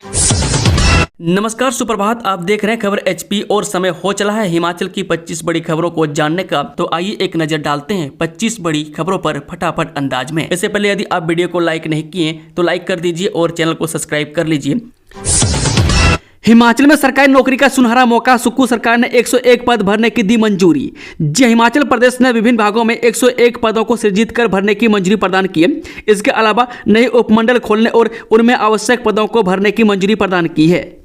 नमस्कार, सुप्रभात। आप देख रहे हैं खबर एचपी और समय हो चला है हिमाचल की 25 बड़ी खबरों को जानने का। तो आइए एक नजर डालते हैं 25 बड़ी खबरों पर फटाफट अंदाज में। इससे पहले यदि आप वीडियो को लाइक नहीं किए तो लाइक कर दीजिए और चैनल को सब्सक्राइब कर लीजिए। हिमाचल में सरकारी नौकरी का सुनहरा मौका, सुक्खू सरकार ने 101 पद भरने की दी मंजूरी। जी, हिमाचल प्रदेश ने विभिन्न भागों में 101 पदों को सृजित कर भरने की मंजूरी प्रदान की है। इसके अलावा नए उपमंडल खोलने और उनमें आवश्यक पदों को भरने की मंजूरी प्रदान की है।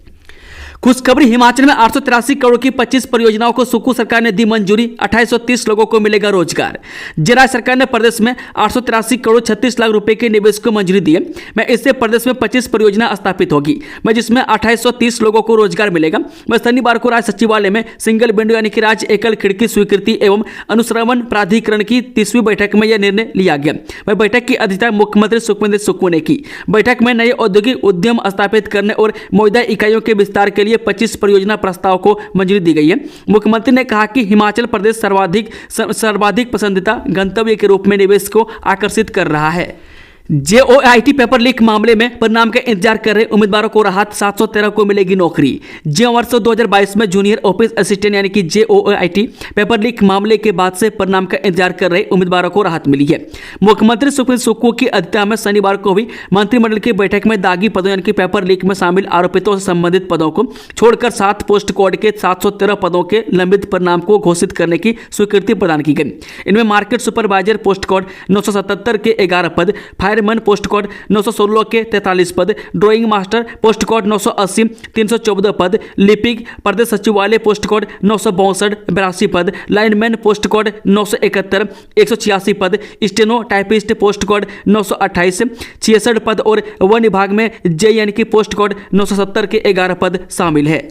खुशखबरी, हिमाचल में 883 करोड़ की 25 परियोजनाओं को सुक्खू सरकार ने दी मंजूरी। 2830 लोगों को मिलेगा रोजगार। राज्य सरकार ने प्रदेश में 883 करोड़ 36 लाख रुपए के निवेश को मंजूरी दी है। मैं इससे प्रदेश में 25 परियोजना स्थापित होगी, जिसमें 2830 लोगों को रोजगार मिलेगा। शनिवार को राज्य सचिवालय में सिंगल विंडो यानी कि राज्य एकल खिड़की स्वीकृति एवं अनुश्रवण प्राधिकरण की 30वीं बैठक में यह निर्णय लिया गया। बैठक की अध्यक्षता मुख्यमंत्री सुखविंदर सुक्खू ने की। बैठक में नए औद्योगिक उद्यम स्थापित करने और मौजूदा इकाइयों के विस्तार के लिए 25 परियोजना प्रस्ताव को मंजूरी दी गई है। मुख्यमंत्री ने कहा कि हिमाचल प्रदेश सर्वाधिक पसंदीदा गंतव्य के रूप में निवेश को आकर्षित कर रहा है। JOIT पेपर लीक मामले में परिणाम का इंतजार कर रहे उम्मीदवारों को राहत, 713 को मिलेगी नौकरी। वर्ष 2022 में जूनियर ऑफिस असिस्टेंट यानी कि JOIT पेपर लीक मामले के बाद से परिणाम का इंतजार कर रहे उम्मीदवारों को राहत मिली है। मुख्यमंत्री सुखविंदर सुक्खू की अध्यक्षता में शनिवार को हुई मंत्रिमंडल की बैठक में दागी पदों यानी कि पेपर लीक में शामिल आरोपितों से संबंधित पदों को छोड़कर 7 पोस्ट कोड के 713 पदों के लंबित परिणाम को घोषित करने की स्वीकृति प्रदान की गई। इनमें मार्केट सुपरवाइजर पोस्ट कोड 977 के 11 पद, फायरमैन पोस्ट कोड 916 के 43 पद, ड्राइंग मास्टर पोस्ट कोड 980 314 पद, लिपिक प्रदेश सचिवालय पोस्ट कोड 962 82 पद, लाइनमैन पोस्ट कोड 971 186 पद, स्टेनो टाइपिस्ट पोस्ट कोड 928 66 पद और वन विभाग में जे यानी कि पोस्ट कोड 970 के 11 पद शामिल है।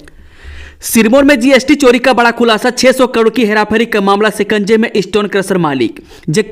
सिरमौर में GST चोरी का बड़ा खुलासा, 600 करोड़ की हेराफेरी का मामला, शिकंजे में स्टोन क्रशर मालिक।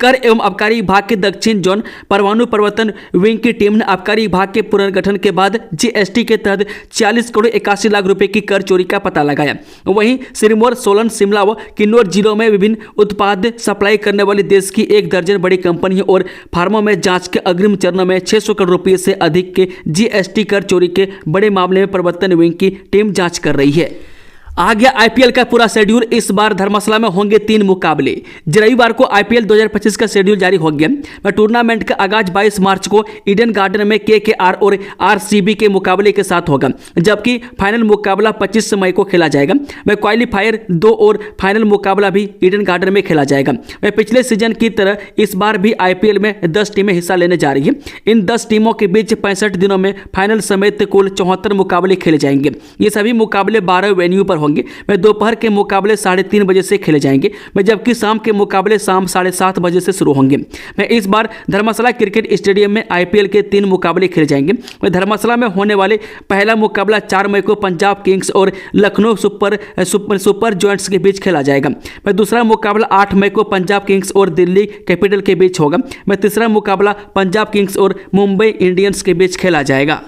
कर एवं आबकारी विभाग के दक्षिण जोन परवाणु प्रवर्तन विंग की टीम ने आबकारी विभाग के पुनर्गठन के बाद GST के तहत 40 करोड़ 81 लाख रुपए की कर चोरी का पता लगाया। वहीं सिरमौर, सोलन, शिमला व किन्नौर जिलों में विभिन्न उत्पाद सप्लाई करने वाली देश की 1 दर्जन बड़ी कंपनियों और फार्मों में जांच के अग्रिम चरणों में 600 करोड़ रुपये से अधिक के GST कर चोरी के बड़े मामले में प्रवर्तन विंग की टीम जांच कर रही है। आ गया IPL का पूरा शेड्यूल। इस बार धर्मशाला में होंगे 3 मुकाबले। रविवार को IPL 2025 का शेड्यूल जारी हो गया। टूर्नामेंट का आगाज 22 मार्च को ईडन गार्डन में KKR और RCB के मुकाबले के साथ होगा, जबकि फाइनल मुकाबला 25 मई को खेला जाएगा। क्वालीफायर 2 और फाइनल मुकाबला भी ईडन गार्डन में खेला जाएगा। पिछले सीजन की तरह इस बार भी IPL में 10 टीमें हिस्सा लेने जा रही है। इन 10 टीमों के बीच 65 दिनों में फाइनल समेत कुल 74 मुकाबले खेले जाएंगे। ये सभी मुकाबले 12 वेन्यू पर होंगे। दोपहर के मुकाबले 3:30 बजे से खेले जाएंगे, जबकि शाम के मुकाबले शाम 7:30 बजे से शुरू होंगे। इस बार धर्मशाला क्रिकेट स्टेडियम में IPL के 3 मुकाबले खेले जाएंगे। धर्मशाला में होने वाले पहला मुकाबला 4 मई को पंजाब किंग्स और लखनऊ सुपर जॉयंट्स के बीच खेला जाएगा। दूसरा मुकाबला 8 मई को पंजाब किंग्स और दिल्ली कैपिटल के बीच होगा। तीसरा मुकाबला पंजाब किंग्स और मुंबई इंडियंस के बीच खेला जाएगा।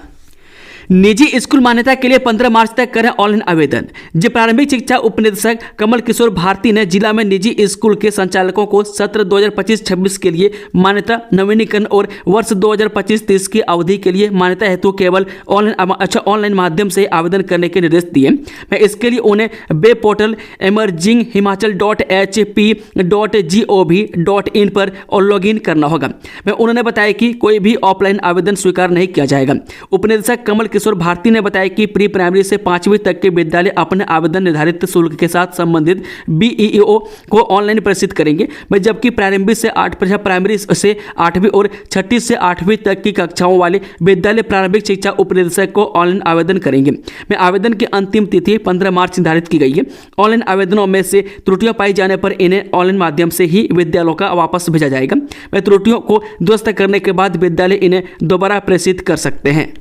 निजी स्कूल मान्यता के लिए 15 मार्च तक करें ऑनलाइन आवेदन। प्रारंभिक शिक्षा उपनिदेशक कमल किशोर भारती ने जिला में निजी स्कूल के संचालकों को सत्र 2025-26 के लिए मान्यता नवीनीकरण और वर्ष 2025-30 की अवधि के लिए मान्यता हेतु केवल ऑनलाइन माध्यम से आवेदन करने के निर्देश दिए। इसके लिए उन्हें वेब पोर्टल emerginghimachal.hp.gov.in पर लॉगिन करना होगा। उन्होंने बताया कि कोई भी ऑफलाइन आवेदन स्वीकार नहीं किया जाएगा। उपनिदेशक कमल किशोर भारती ने बताया कि प्री प्राइमरी से 5वीं तक के विद्यालय अपने आवेदन निर्धारित शुल्क के साथ संबंधित BEO को ऑनलाइन प्रेषित करेंगे, जबकि प्रारंभिक से 8 से 8वीं और 6ठी से 8वीं तक की कक्षाओं वाले विद्यालय प्रारंभिक शिक्षा उपनिदेशक को ऑनलाइन आवेदन करेंगे। आवेदन की अंतिम तिथि 15 मार्च निर्धारित की गई है। ऑनलाइन आवेदनों में से त्रुटियां पाई जाने पर इन्हें ऑनलाइन माध्यम से ही विद्यालयों का वापस भेजा जाएगा। त्रुटियों को दुरुस्त करने के बाद विद्यालय इन्हें दोबारा प्रेषित कर सकते हैं।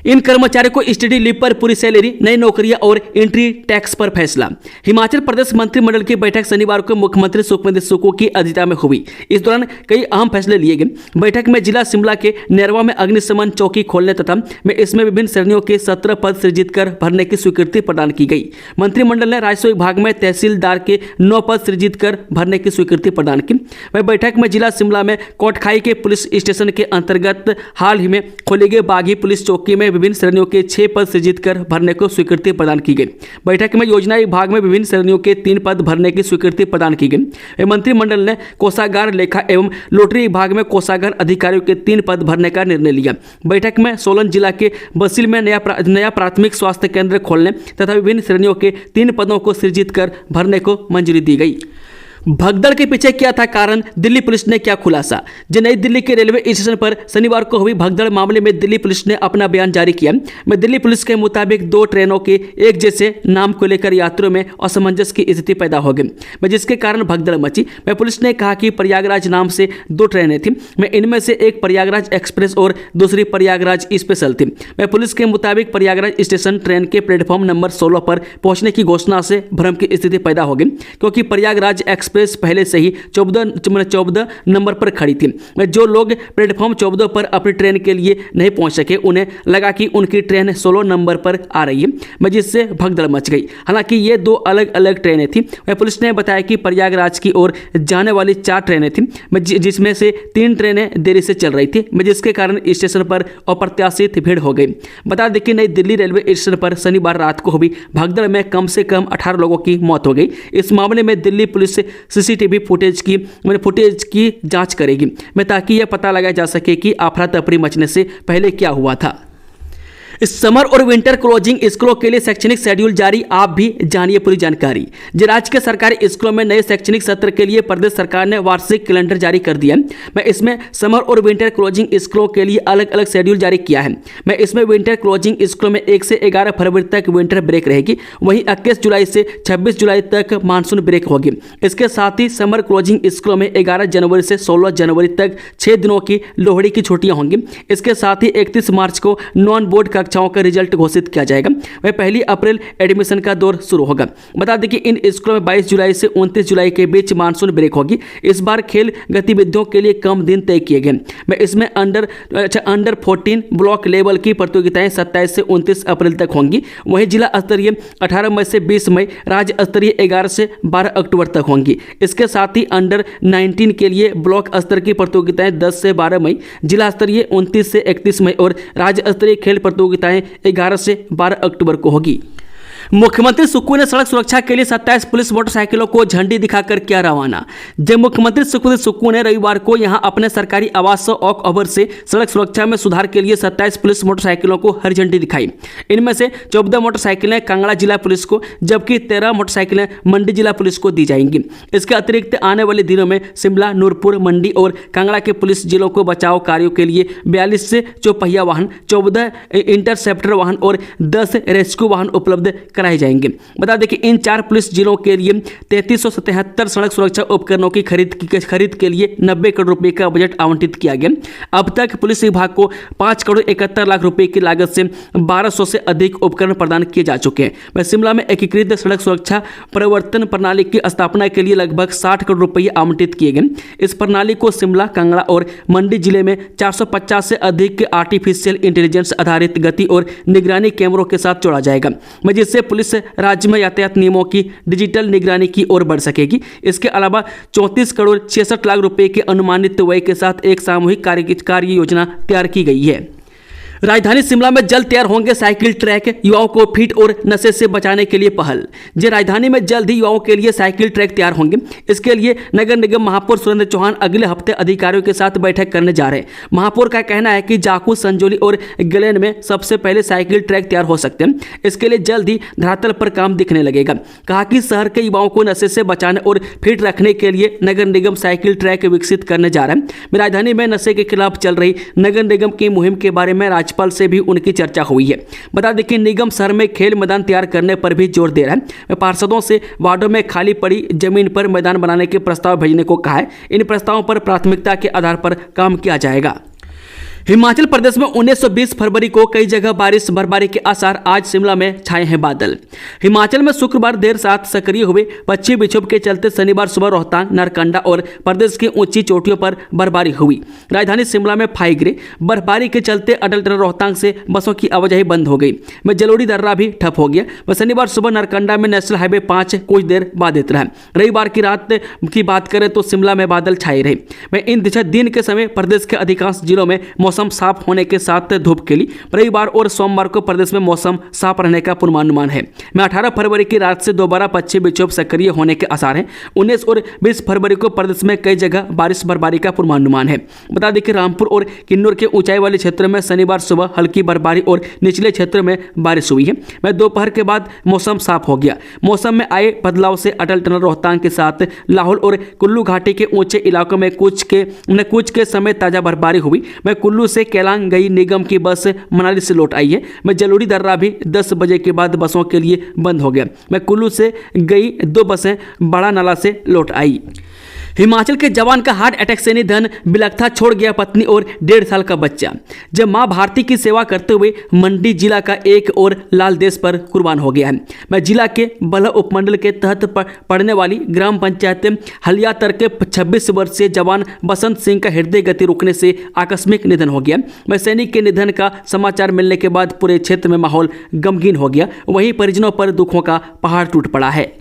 इन कर्मचारियों को स्टडी लीव पर पूरी सैलरी, नई नौकरियां और एंट्री टैक्स पर फैसला। हिमाचल प्रदेश मंत्रिमंडल की बैठक शनिवार को मुख्यमंत्री सुखविंदर सुक्खू की अध्यक्षता में हुई। इस दौरान कई अहम फैसले लिए गए। बैठक में जिला शिमला के नेरवा में अग्निशमन चौकी खोलने तथा इसमें विभिन्न श्रेणियों के 17 पद सृजित कर भरने की स्वीकृति प्रदान की गई। मंत्रिमंडल ने राजस्व विभाग में तहसीलदार के 9 पद सृजित कर भरने की स्वीकृति प्रदान की। वही बैठक में जिला शिमला में कोटखाई के पुलिस स्टेशन के अंतर्गत हाल ही में खोले गए बागी पुलिस चौकी में विभिन्न श्रेणियों के 6 पद सृजित कर भरने को स्वीकृति प्रदान की गई। बैठक में योजना विभाग में विभिन्न श्रेणियों के 3 पद भरने की स्वीकृति प्रदान की गई। मंत्रिमंडल ने कोषागार, लेखा एवं लॉटरी विभाग में कोषागार अधिकारियों के 3 पद भरने का निर्णय लिया। बैठक में सोलन जिला के बसिल में नया प्राथमिक स्वास्थ्य केंद्र खोलने तथा विभिन्न श्रेणियों के 3 पदों को सृजित कर भरने को मंजूरी दी गई। भगदड़ के पीछे क्या था कारण, दिल्ली पुलिस ने क्या खुलासा। जो नई दिल्ली के रेलवे स्टेशन पर शनिवार को हुई भगदड़ मामले में दिल्ली पुलिस ने अपना बयान जारी किया। में दिल्ली पुलिस के मुताबिक 2 ट्रेनों के एक जैसे नाम को लेकर यात्रियों में असमंजस की स्थिति पैदा हो गई, जिसके कारण भगदड़ मची। पुलिस ने कहा कि प्रयागराज नाम से 2 ट्रेनें थी, इनमें से एक प्रयागराज एक्सप्रेस और दूसरी प्रयागराज स्पेशल थी। पुलिस के मुताबिक प्रयागराज स्टेशन ट्रेन के प्लेटफॉर्म नंबर 16 पर पहुंचने की घोषणा से भ्रम की स्थिति पैदा हो गई, क्योंकि प्रयागराज एक्सप्रेस पहले से ही 14 नंबर पर खड़ी थी। जो लोग प्लेटफॉर्म 14 पर अपनी ट्रेन के लिए नहीं पहुंच सके, उन्हें लगा कि उनकी ट्रेन 16 नंबर पर आ रही है, जिससे भगदड़ मच गई। हालांकि ये 2 अलग अलग ट्रेनें थी। पुलिस ने बताया कि प्रयागराज की ओर जाने वाली 4 ट्रेनें थी, जिसमें से 3 ट्रेनें देरी से चल रही थी, जिसके कारण स्टेशन पर अप्रत्याशित भीड़ हो गई। बता दें कि नई दिल्ली रेलवे स्टेशन पर शनिवार रात को हुई भगदड़ में कम से कम 18 लोगों की मौत हो गई। इस मामले में दिल्ली पुलिस सीसीटीवी फुटेज की जांच करेगी, ताकि यह पता लगाया जा सके कि अफरा तफरी मचने से पहले क्या हुआ था। इस समर और विंटर क्लोजिंग स्कूलों के लिए शैक्षणिक शेड्यूल जारी, आप भी जानिए पूरी जानकारी। राज्य के सरकारी स्कूलों में नए शैक्षणिक सत्र के लिए प्रदेश सरकार ने वार्षिक कैलेंडर जारी कर दिया है। इसमें समर और विंटर क्लोजिंग स्कूलों के लिए अलग अलग शेड्यूल जारी किया है। इसमें विंटर क्लोजिंग स्कूलों में 1 से 11 फरवरी तक विंटर ब्रेक रहेगी, वहीं 21 जुलाई से 26 जुलाई तक मानसून ब्रेक होगी। इसके साथ ही समर क्लोजिंग स्कूलों में 11 जनवरी से 16 जनवरी तक 6 दिनों की लोहड़ी की छुट्टियां होंगी। इसके साथ ही 31 मार्च को नॉन बोर्ड कक्षाओं का रिजल्ट घोषित किया जाएगा। वह 1 अप्रैल एडमिशन का दौर शुरू होगा। बता दें कि इन स्कूलों में 22 जुलाई से 29 जुलाई के बीच मानसून ब्रेक होगी। इस बार खेल गतिविधियों के लिए कम दिन तय किए गए। इसमें अंडर 14 ब्लॉक लेवल की प्रतियोगिताएं 27 से 29 अप्रैल तक होंगी। वहीं जिला स्तरीय 18 मई से 20 मई, राज्य स्तरीय 11 से 12 अक्टूबर तक होंगी। इसके साथ ही अंडर 19 के लिए ब्लॉक स्तर की प्रतियोगिताएं 10 से 12 मई, जिला स्तरीय 29 से 31 मई और राज्य स्तरीय खेल प्रतियोगिताएं 11 से 12 अक्टूबर को होगी। मुख्यमंत्री सुक्खू ने सड़क सुरक्षा के लिए 27 पुलिस मोटरसाइकिलों को झंडी दिखाकर किया रवाना। जब मुख्यमंत्री सुखबीर सुक्खू ने रविवार को यहां अपने सरकारी आवास ऑक ओवर से सड़क सुरक्षा में सुधार के लिए 27 पुलिस मोटरसाइकिलों को हरी झंडी दिखाई। इनमें से 14 मोटरसाइकिलें कांगड़ा जिला पुलिस को, जबकि 13 मोटरसाइकिलें मंडी जिला पुलिस को दी जाएंगी। इसके अतिरिक्त आने वाले दिनों में शिमला, नूरपुर, मंडी और कांगड़ा के पुलिस जिलों को बचाव कार्यों के लिए 42 से चौपहिया वाहन, 14 इंटरसेप्टर वाहन और 10 रेस्क्यू वाहन उपलब्ध कराए जाएंगे। बता दें कि इन 4 पुलिस जिलों के लिए 3377 सड़क सुरक्षा उपकरणों की खरीद के लिए 90 करोड़ रुपए का बजट आवंटित किया गया। अब तक पुलिस विभाग को 5 करोड़ 71 लाख रुपए की लागत से 1200 से अधिक उपकरण प्रदान किए जा चुके हैं। शिमला में एकीकृत सड़क सुरक्षा प्रवर्तन प्रणाली की स्थापना के लिए लगभग 60 करोड़ रुपए आवंटित किए गए। इस प्रणाली को शिमला, कांगड़ा और मंडी जिले में 450 से अधिक आर्टिफिशियल इंटेलिजेंस आधारित गति और निगरानी कैमरों के साथ जोड़ा जाएगा, जिससे पुलिस राज्य में यातायात नियमों की डिजिटल निगरानी की ओर बढ़ सकेगी। इसके अलावा 34 करोड़ 66 लाख रुपए के अनुमानित व्यय के साथ एक सामूहिक कार्य योजना तैयार की गई है। राजधानी शिमला में जल्द तैयार होंगे साइकिल ट्रैक, युवाओं को फिट और नशे से बचाने के लिए पहल। राजधानी में जल्द ही युवाओं के लिए साइकिल ट्रैक तैयार होंगे। इसके लिए नगर निगम महापौर सुरेंद्र चौहान अगले हफ्ते अधिकारियों के साथ बैठक करने जा रहे हैं। महापौर का कहना है कि जाकू, संजौली और गलेन में सबसे पहले साइकिल ट्रैक तैयार हो सकते हैं। इसके लिए जल्द ही धरातल पर काम दिखने लगेगा। कहा कि शहर के युवाओं को नशे से बचाने और फिट रखने के लिए नगर निगम साइकिल ट्रैक विकसित करने जा रहा है। राजधानी में नशे के खिलाफ चल रही नगर निगम की मुहिम के बारे में राज्यपाल से भी उनकी चर्चा हुई है। बता दें कि निगम शहर में खेल मैदान तैयार करने पर भी जोर दे रहा है। पार्षदों से वार्डों में खाली पड़ी जमीन पर मैदान बनाने के प्रस्ताव भेजने को कहा है। इन प्रस्तावों पर प्राथमिकता के आधार पर काम किया जाएगा। हिमाचल प्रदेश में 19 से 20 फरवरी को कई जगह बर्फबारी के आसार, आज शिमला में छाए हैं बादल। हिमाचल में शुक्रवार देर रात सक्रिय हुए पश्चिमी विक्षोभ के चलते शनिवार सुबह रोहतांग, नारकंडा और प्रदेश की ऊंची चोटियों पर बर्फबारी हुई। राजधानी शिमला में फाई गिरे। बर्फबारी के चलते अटल टनल रोहतांग से बसों की आवाजाही बंद हो गई। जलोड़ी दर्रा भी ठप हो गया। शनिवार सुबह नारकंडा में नेशनल हाईवे 5 कुछ देर बाधित रहा। रविवार की रात की बात करें तो शिमला में बादल छाए रहे। इन दिन के समय प्रदेश के अधिकांश जिलों में मौसम मौसम साफ होने के साथ धूप खिली। रविवार और सोमवार को प्रदेश में मौसम साफ रहने का पूर्वानुमान है। मैं 18 फरवरी की रात से दोबारा पश्चिमी विक्षोभ सक्रिय होने के आसार हैं। 19 और 20 फरवरी को प्रदेश में कई जगह बारिश बर्फबारी का पूर्वानुमान है। बता दें कि रामपुर और किन्नौर के ऊंचाई वाले क्षेत्रों में शनिवार सुबह हल्की बर्फबारी और निचले क्षेत्रों में बारिश हुई है। मैं दोपहर के बाद मौसम साफ हो गया। मौसम में आए बदलाव से अटल टनल रोहतांग के साथ लाहौल और कुल्लू घाटी के ऊंचे इलाकों में कूच के समय ताजा बर्फबारी हुई। मैं कुल्लू से केलांग गई निगम की बस मनाली से लौट आई है। मैं जलोड़ी दर्रा भी 10 बजे के बाद बसों के लिए बंद हो गया। मैं कुल्लू से गई 2 बसें बड़ा नाला से लौट आई। हिमाचल के जवान का हार्ट अटैक से निधन, बिलखता छोड़ गया पत्नी और 1.5 साल का बच्चा। जब मां भारती की सेवा करते हुए मंडी जिला का एक और लाल देश पर कुर्बान हो गया है। मैं जिला के बल्ह उपमंडल के तहत पड़ने वाली ग्राम पंचायत हलियातर के 26 वर्षीय जवान बसंत सिंह का हृदय गति रुकने से आकस्मिक निधन हो गया। मैं सैनिक के निधन का समाचार मिलने के बाद पूरे क्षेत्र में माहौल गमगीन हो गया। वहीं परिजनों पर दुखों का पहाड़ टूट पड़ा है।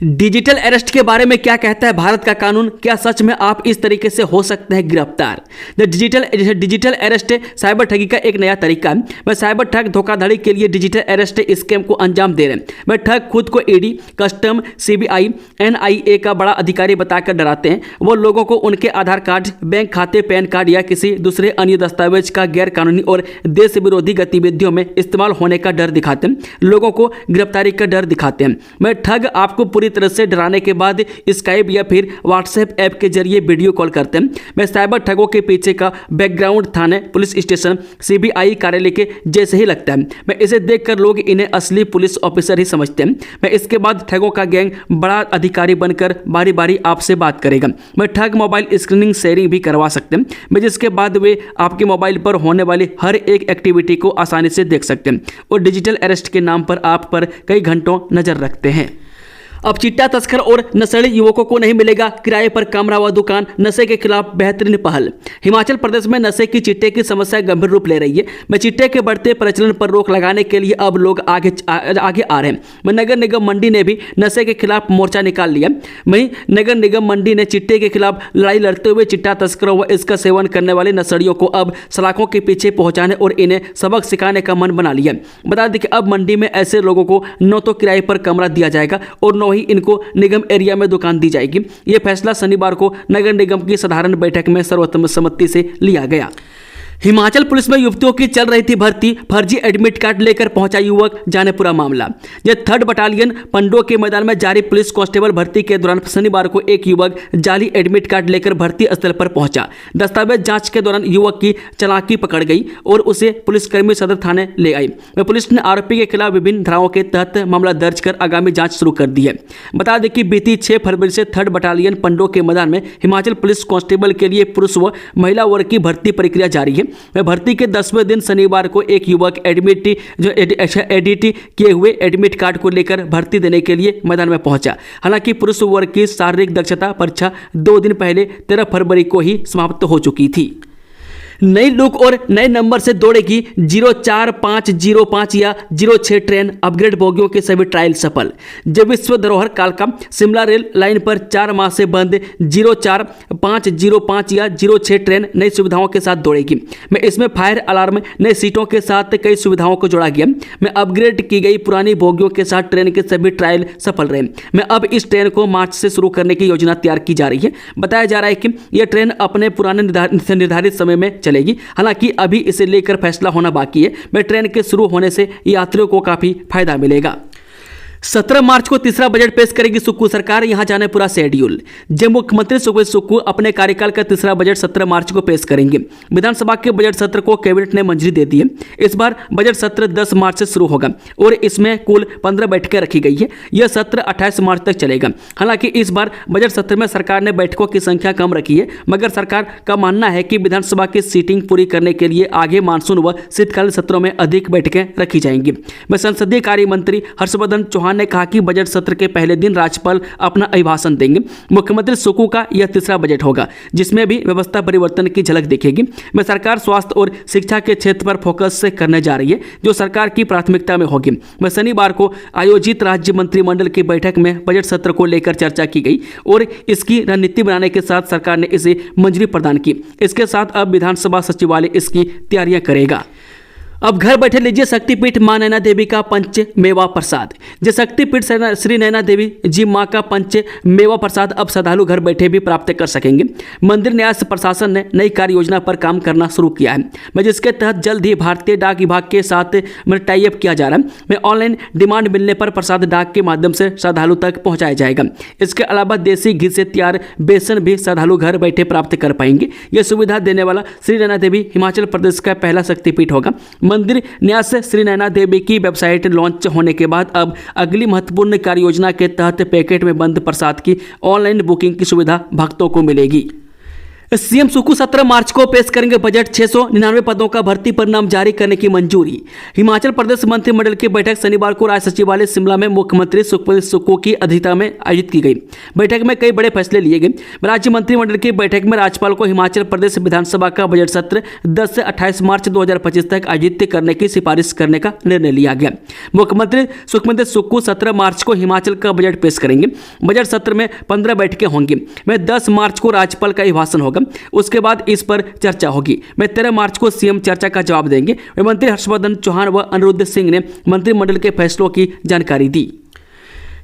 डिजिटल अरेस्ट के बारे में क्या कहता है भारत का कानून? क्या सच में आप इस तरीके से हो सकते हैं गिरफ्तार? डिजिटल अरेस्ट साइबर ठगी का एक नया तरीका है। वह साइबर ठग धोखाधड़ी के लिए डिजिटल अरेस्ट स्कैम को अंजाम दे रहे हैं। वह ठग खुद को ईडी, कस्टम, सीबीआई, एनआईए का बड़ा अधिकारी बताकर डराते हैं। वो लोगों को उनके आधार कार्ड, बैंक खाते, पैन कार्ड या किसी दूसरे अन्य दस्तावेज का गैर कानूनी और देश विरोधी गतिविधियों में इस्तेमाल होने का डर दिखाते हैं। लोगों को गिरफ्तारी का डर दिखाते हैं। वह ठग आपको पूरी तरह से डराने के बाद स्काइप या फिर व्हाट्सएप ऐप के जरिए वीडियो कॉल करते हैं। मैं साइबर ठगों के पीछे का बैकग्राउंड थाने, पुलिस स्टेशन, सीबीआई कार्यालय के जैसे ही लगता है। मैं इसे देखकर लोग इन्हें असली पुलिस ऑफिसर ही समझते हैं। मैं इसके बाद ठगों का गैंग बड़ा अधिकारी बनकर बारी बारी आपसे बात करेगा। मैं ठग मोबाइल स्क्रीनिंग शेयरिंग भी करवा सकते हैं। मैं जिसके बाद वे आपके मोबाइल पर होने वाली हर एक एक्टिविटी को आसानी से देख सकते हैं और डिजिटल अरेस्ट के नाम पर आप पर कई घंटों नजर रखते हैं। अब चिट्टा तस्कर और नशेड़ी युवकों को नहीं मिलेगा किराए पर कमरा व दुकान, नशे के खिलाफ बेहतरीन पहल। हिमाचल प्रदेश में नशे की चिट्टे की समस्या गंभीर रूप ले रही है। मैं चिट्टे के बढ़ते प्रचलन पर रोक लगाने के लिए अब लोग आगे आ रहे हैं। मैं नगर निगम मंडी ने भी नशे के खिलाफ मोर्चा निकाल लिया। वहीं नगर निगम मंडी ने चिट्टे के खिलाफ लड़ाई लड़ते हुए चिट्टा तस्करों व इसका सेवन करने वाले नशेड़ियों को अब सलाखों के पीछे पहुंचाने और इन्हें सबक सिखाने का मन बना लिया। बता दें कि अब मंडी में ऐसे लोगों को न तो किराए पर कमरा दिया जाएगा और न ही इनको निगम एरिया में दुकान दी जाएगी। यह फैसला शनिवार को नगर निगम की साधारण बैठक में सर्वसम्मति से लिया गया। हिमाचल पुलिस में युवतियों की चल रही थी भर्ती, फर्जी एडमिट कार्ड लेकर पहुंचा युवक, जाने पूरा मामला। यह 3rd बटालियन पंडो के मैदान में जारी पुलिस कांस्टेबल भर्ती के दौरान शनिवार को एक युवक जाली एडमिट कार्ड लेकर भर्ती स्थल पर पहुंचा। दस्तावेज जांच के दौरान युवक की चालाकी पकड़ गई और उसे पुलिसकर्मी सदर थाने ले आई। पुलिस ने आरोपी के खिलाफ विभिन्न धाराओं के तहत मामला दर्ज कर आगामी जाँच शुरू कर दी है। बता दें कि बीती 6 फरवरी से 3rd बटालियन पंडो के मैदान में हिमाचल पुलिस कांस्टेबल के लिए पुरुष व महिला वर्ग की भर्ती प्रक्रिया जारी है। मैं भर्ती के 10वें दिन शनिवार को एक युवक एडिट किए हुए एडमिट कार्ड को लेकर भर्ती देने के लिए मैदान में पहुंचा। हालांकि पुरुष वर्ग की शारीरिक दक्षता परीक्षा 2 दिन पहले 13 फरवरी को ही समाप्त हो चुकी थी। नई लुक और नए नंबर से दौड़ेगी 04505 या 06 ट्रेन, अपग्रेड बोगियों के सभी ट्रायल सफल। जब विश्व धरोहर कालका शिमला रेल लाइन पर 4 माह से बंद 04505 या 06 ट्रेन नई सुविधाओं के साथ दौड़ेगी। मैं इसमें फायर अलार्म, नई सीटों के साथ कई सुविधाओं को जोड़ा गया। मैं अपग्रेड की गई पुरानी बोगियों के साथ ट्रेन के सभी ट्रायल सफल रहे। मैं अब इस ट्रेन को मार्च से शुरू करने की योजना तैयार की जा रही है। बताया जा रहा है कि यह ट्रेन अपने पुराने निर्धारित समय में चलेगी। हालांकि अभी इसे लेकर फैसला होना बाकी है। मैं ट्रेन के शुरू होने से यात्रियों को काफी फायदा मिलेगा। 17 मार्च को तीसरा बजट पेश करेगी सुक्खू सरकार, यहां जाने पूरा शेड्यूल। जब मुख्यमंत्री सुखबीर सुक्खू अपने कार्यकाल का तीसरा बजट 17 मार्च को पेश करेंगे। विधानसभा के बजट सत्र को कैबिनेट ने मंजूरी दे दी है। इस बार बजट सत्र 10 मार्च से शुरू होगा और इसमें कुल 15 बैठकें रखी गई है। यह सत्र 28 मार्च तक चलेगा। हालांकि इस बार बजट सत्र में सरकार ने बैठकों की संख्या कम रखी है, मगर सरकार का मानना है कि विधानसभा की सीटिंग पूरी करने के लिए आगे मानसून व शीतकालीन सत्रों में अधिक बैठकें रखी जाएंगी। मैं संसदीय कार्य मंत्री हर्षवर्धन चौहान चौहान ने कहा कि बजट सत्र के पहले दिन राज्यपाल अपना अभिभाषण देंगे। मुख्यमंत्री सुक्कू का यह तीसरा बजट होगा जिसमें भी व्यवस्था परिवर्तन की झलक दिखेगी। मैं सरकार स्वास्थ्य और शिक्षा के क्षेत्र पर फोकस से करने जा रही है जो सरकार की प्राथमिकता में होगी। मैं शनिवार को आयोजित राज्य मंत्रिमंडल की बैठक में बजट सत्र को लेकर चर्चा की गई और इसकी रणनीति बनाने के साथ सरकार ने इसे मंजूरी प्रदान की। इसके साथ अब विधानसभा सचिवालय इसकी तैयारियां करेगा। अब घर बैठे लीजिए शक्तिपीठ मां नैना देवी का पंच मेवा प्रसाद। जो शक्तिपीठ श्री नैना देवी जी मां का पंच मेवा प्रसाद अब श्रद्धालु घर बैठे भी प्राप्त कर सकेंगे। मंदिर न्यास प्रशासन ने नई कार्य योजना पर काम करना शुरू किया है जिसके तहत जल्द ही भारतीय डाक विभाग के साथ टाई अप किया जा रहा है। में ऑनलाइन डिमांड मिलने पर प्रसाद डाक के माध्यम से श्रद्धालु तक पहुंचाया जाएगा। इसके अलावा देसी घी से तैयार बेसन भी श्रद्धालु घर बैठे प्राप्त कर पाएंगे। यह सुविधा देने वाला श्री नैना देवी हिमाचल प्रदेश का पहला शक्तिपीठ होगा। मंदिर न्यास श्री नैना देवी की वेबसाइट लॉन्च होने के बाद अब अगली महत्वपूर्ण कार्य योजना के तहत पैकेट में बंद प्रसाद की ऑनलाइन बुकिंग की सुविधा भक्तों को मिलेगी। सीएम सुक्कू 17 मार्च को पेश करेंगे बजट। 699 पदों का भर्ती परिणाम जारी करने की मंजूरी। हिमाचल प्रदेश मंत्रिमंडल की बैठक शनिवार को राज्य सचिवालय शिमला में मुख्यमंत्री सुक्कू की अध्यक्षता में आयोजित की गई। बैठक में कई बड़े फैसले लिए गए। राज्य मंत्रिमंडल की बैठक में राज्यपाल को हिमाचल प्रदेश विधानसभा का बजट सत्र 10 से 28 मार्च 2025 तक आयोजित करने की सिफारिश करने का निर्णय लिया गया। मुख्यमंत्री सुक्कू 17 मार्च को हिमाचल का बजट पेश करेंगे। बजट सत्र में 15 बैठकें होंगी। 10 मार्च को राज्यपाल का अभिभाषण होगा। उसके बाद इस पर चर्चा होगी। 13 मार्च को सीएम चर्चा का जवाब देंगे। मंत्री हर्षवर्धन चौहान व अनिरुद्ध सिंह ने मंत्रिमंडल के फैसलों की जानकारी दी।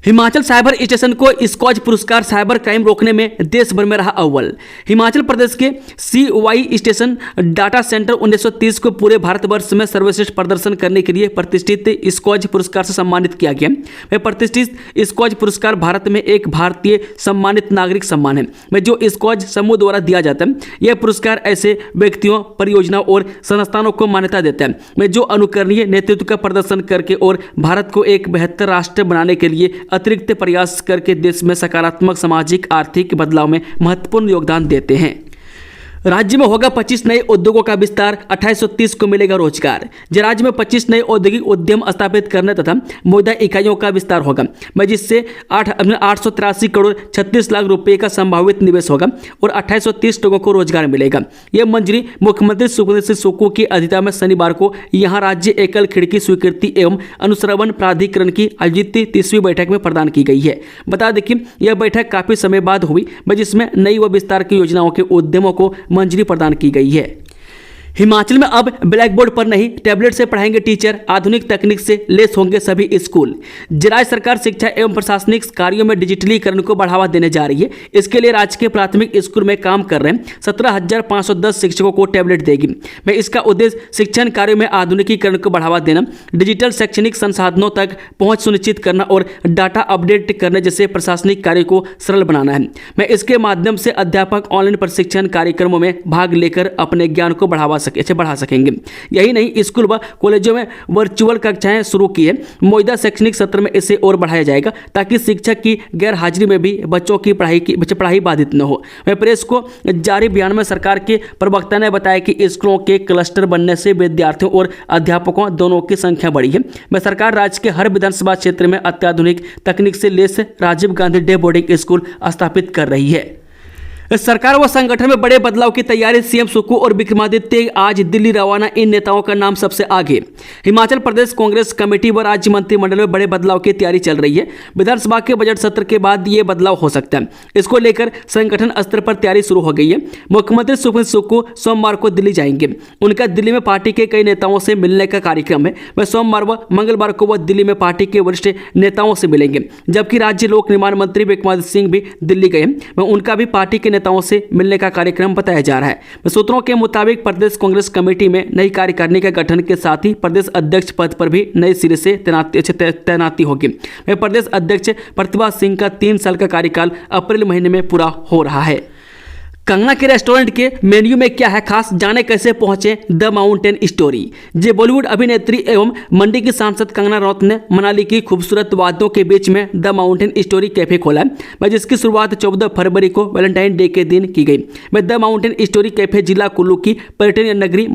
हिमाचल साइबर स्टेशन को स्कॉच पुरस्कार साइबर क्राइम रोकने में देश भर में रहा अव्वल। हिमाचल प्रदेश के CY स्टेशन डाटा सेंटर 1930 को पूरे भारतवर्ष में सर्वश्रेष्ठ प्रदर्शन करने के लिए प्रतिष्ठित स्कॉच पुरस्कार से सम्मानित किया गया। वह प्रतिष्ठित स्कॉच पुरस्कार भारत में एक भारतीय सम्मानित नागरिक सम्मान है जो स्कॉच समूह द्वारा दिया जाता है। यह पुरस्कार ऐसे व्यक्तियों, परियोजनाओं और संस्थानों को मान्यता देता है जो अनुकरणीय नेतृत्व का प्रदर्शन करके और भारत को एक बेहतर राष्ट्र बनाने के लिए अतिरिक्त प्रयास करके देश में सकारात्मक सामाजिक आर्थिक बदलाव में महत्वपूर्ण योगदान देते हैं। राज्य में होगा 25 नए उद्योगों का विस्तार। 2830 को मिलेगा रोजगार। राज्य में 25 नए औद्योगिक उद्यम स्थापित करने तथा मौजूदा इकाइयों का विस्तार होगा जिससे 883 करोड़ 36 लाख रुपए का संभावित निवेश होगा और 2830 लोगों को रोजगार मिलेगा। यह मंजूरी मुख्यमंत्री सुक्कू की अध्यक्षता में शनिवार को यहां राज्य एकल खिड़की स्वीकृति एवं अनुश्रवण प्राधिकरण की आयोजित 30वीं बैठक में प्रदान की गई है। बता दें कि यह बैठक काफी समय बाद हुई जिसमें नई व विस्तार की योजनाओं के उद्यमों को मंजूरी प्रदान की गई है। हिमाचल में अब ब्लैक बोर्ड पर नहीं टैबलेट से पढ़ाएंगे टीचर। आधुनिक तकनीक से लेस होंगे सभी स्कूल। राज्य सरकार शिक्षा एवं प्रशासनिक कार्यों में डिजिटलीकरण को बढ़ावा देने जा रही है। इसके लिए राज्य के प्राथमिक स्कूल में काम कर रहे 17,510 शिक्षकों को टैबलेट देगी। मैं इसका उद्देश्य शिक्षण कार्यों में आधुनिकीकरण को बढ़ावा देना, डिजिटल शैक्षणिक संसाधनों तक पहुंच सुनिश्चित करना और डाटा अपडेट करने जैसे प्रशासनिक कार्य को सरल बनाना है। मैं इसके माध्यम से अध्यापक ऑनलाइन प्रशिक्षण कार्यक्रमों में भाग लेकर अपने ज्ञान को बढ़ा सकेंगे। यही नहीं, स्कूल व कॉलेजों में वर्चुअल कक्षाएं शुरू की है। मौजूदा शैक्षणिक सत्र में इसे और बढ़ाया जाएगा ताकि शिक्षक की गैर हाजिरी में भी बच्चों की पढ़ाई बाधित न हो। वह प्रेस को जारी बयान में सरकार के प्रवक्ता ने बताया कि स्कूलों के क्लस्टर बनने से विद्यार्थियों और अध्यापकों दोनों की संख्या बढ़ी है। वह सरकार राज्य के हर विधानसभा क्षेत्र में अत्याधुनिक तकनीक से लैस Rajiv Gandhi day boarding school स्थापित कर रही है। सरकार व संगठन में बड़े बदलाव की तैयारी। सीएम सुक्कू और विक्रमादित्य आज दिल्ली रवाना। इन नेताओं का नाम सबसे आगे। हिमाचल प्रदेश कांग्रेस कमेटी व राज्य मंत्रिमंडल में बड़े बदलाव की तैयारी चल रही है। विधानसभा के बजट सत्र के बाद ये बदलाव हो सकता है। इसको लेकर संगठन स्तर पर तैयारी शुरू हो गई है। मुख्यमंत्री सुक्कू सोमवार को दिल्ली जाएंगे। उनका दिल्ली में पार्टी के कई नेताओं से मिलने का कार्यक्रम है। वह सोमवार व मंगलवार को वह दिल्ली में पार्टी के वरिष्ठ नेताओं से मिलेंगे। जबकि राज्य लोक निर्माण मंत्री विक्रमादित्य सिंह भी दिल्ली गए हैं। वह उनका भी पार्टी के नेताओं से मिलने का कार्यक्रम बताया जा रहा है। सूत्रों के मुताबिक प्रदेश कांग्रेस कमेटी में नई कार्यकारिणी के गठन के साथ ही प्रदेश अध्यक्ष पद पर भी नए सिरे से तैनाती होगी। प्रदेश अध्यक्ष प्रतिभा सिंह का 3 साल का कार्यकाल अप्रैल महीने में पूरा हो रहा है। कंगना के रेस्टोरेंट के मेन्यू में क्या है खास, जाने कैसे पहुंचे द माउंटेन स्टोरी। जे बॉलीवुड अभिनेत्री एवं मंडी की सांसद कंगना रनौत ने मनाली की खूबसूरत वादियों के बीच में द माउंटेन स्टोरी कैफे खोला है, जिसकी शुरुआत 14 फरवरी को वैलेंटाइन डे के दिन की गई। द माउंटेन स्टोरी कैफे जिला कुल्लू की पर्यटन नगरी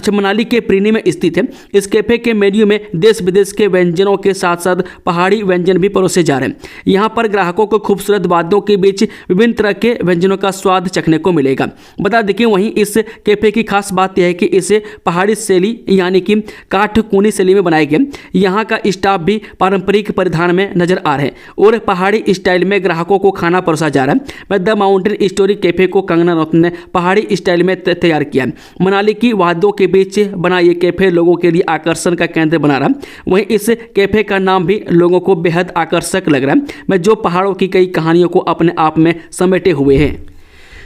मनाली के प्रीनी में स्थित है। इस कैफे के मेन्यू में देश विदेश के व्यंजनों के साथ साथ पहाड़ी व्यंजन भी परोसे जा रहे हैं। यहाँ पर ग्राहकों को खूबसूरत वादियों के बीच विभिन्न तरह के व्यंजनों का स्वाद चखने को मिलेगा। बता दें कि वहीं इस कैफे की खास बात यह है कि इसे पहाड़ी शैली यानी कि काठकूनी शैली में बनाया गया। यहाँ का स्टाफ भी पारंपरिक परिधान में नजर आ रहे हैं और पहाड़ी स्टाइल में ग्राहकों को खाना परोसा जा रहा है। द माउंटेन स्टोरी कैफे को कंगना रनौत ने पहाड़ी स्टाइल में तैयार किया है। मनाली की वादियों के बीच बना ये कैफे लोगों के लिए आकर्षण का केंद्र बना रहा है। वहीं इस कैफे का नाम भी लोगों को बेहद आकर्षक लग रहा है, जो पहाड़ों की कई कहानियों को अपने आप में समेटे हुए हैं।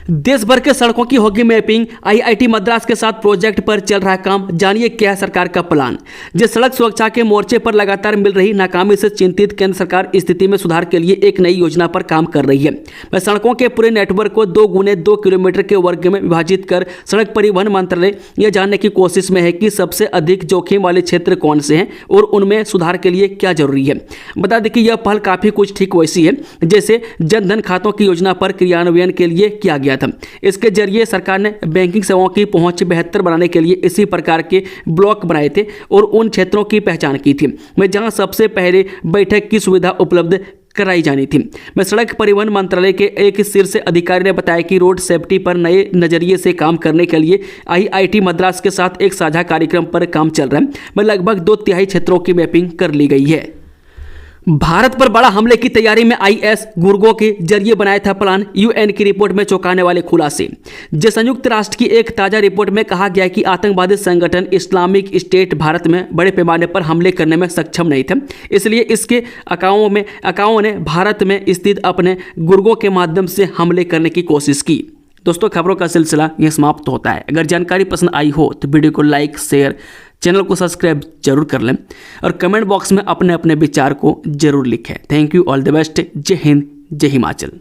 देश भर के सड़कों की होगी मैपिंग, आईआईटी मद्रास के साथ प्रोजेक्ट पर चल रहा काम, जानिए क्या है सरकार का प्लान। जिस सड़क सुरक्षा के मोर्चे पर लगातार मिल रही नाकामी से चिंतित केंद्र सरकार स्थिति में सुधार के लिए एक नई योजना पर काम कर रही है। सड़कों के पूरे नेटवर्क को 2x2 किलोमीटर के वर्ग में विभाजित कर सड़क परिवहन मंत्रालय यह जानने की कोशिश में है कि सबसे अधिक जोखिम वाले क्षेत्र कौन से हैं और उनमें सुधार के लिए क्या जरूरी है। बता दें कि यह पहल काफी कुछ ठीक वैसी है जैसे जनधन खातों की योजना पर क्रियान्वयन के लिए किया गया था। इसके जरिए सरकार ने बैंकिंग सेवाओं की पहुंच बेहतर बनाने के लिए इसी प्रकार के ब्लॉक बनाए थे और उन क्षेत्रों की पहचान की थी जहां सबसे पहले बैठक की सुविधा उपलब्ध कराई जानी थी। सड़क परिवहन मंत्रालय के एक शीर्ष अधिकारी ने बताया कि रोड सेफ्टी पर नए नजरिए से काम करने के लिए आईआईटी मद्रास के साथ एक साझा कार्यक्रम पर काम चल रहा है। लगभग 2/3 क्षेत्रों की मैपिंग कर ली गई है। भारत पर बड़ा हमले की तैयारी में आईएस गुर्गों के जरिए बनाया था प्लान, यूएन की रिपोर्ट में चौंकाने वाले खुलासे। जो संयुक्त राष्ट्र की एक ताजा रिपोर्ट में कहा गया कि आतंकवादी संगठन इस्लामिक स्टेट भारत में बड़े पैमाने पर हमले करने में सक्षम नहीं था, इसलिए इसके अकाओं ने भारत में स्थित अपने गुर्गों के माध्यम से हमले करने की कोशिश की। दोस्तों, खबरों का सिलसिला यह समाप्त होता है। अगर जानकारी पसंद आई हो तो वीडियो को लाइक, शेयर, चैनल को सब्सक्राइब जरूर कर लें और कमेंट बॉक्स में अपने अपने विचार को जरूर लिखें। Thank you, all the best. जय हिंद, जय हिमाचल।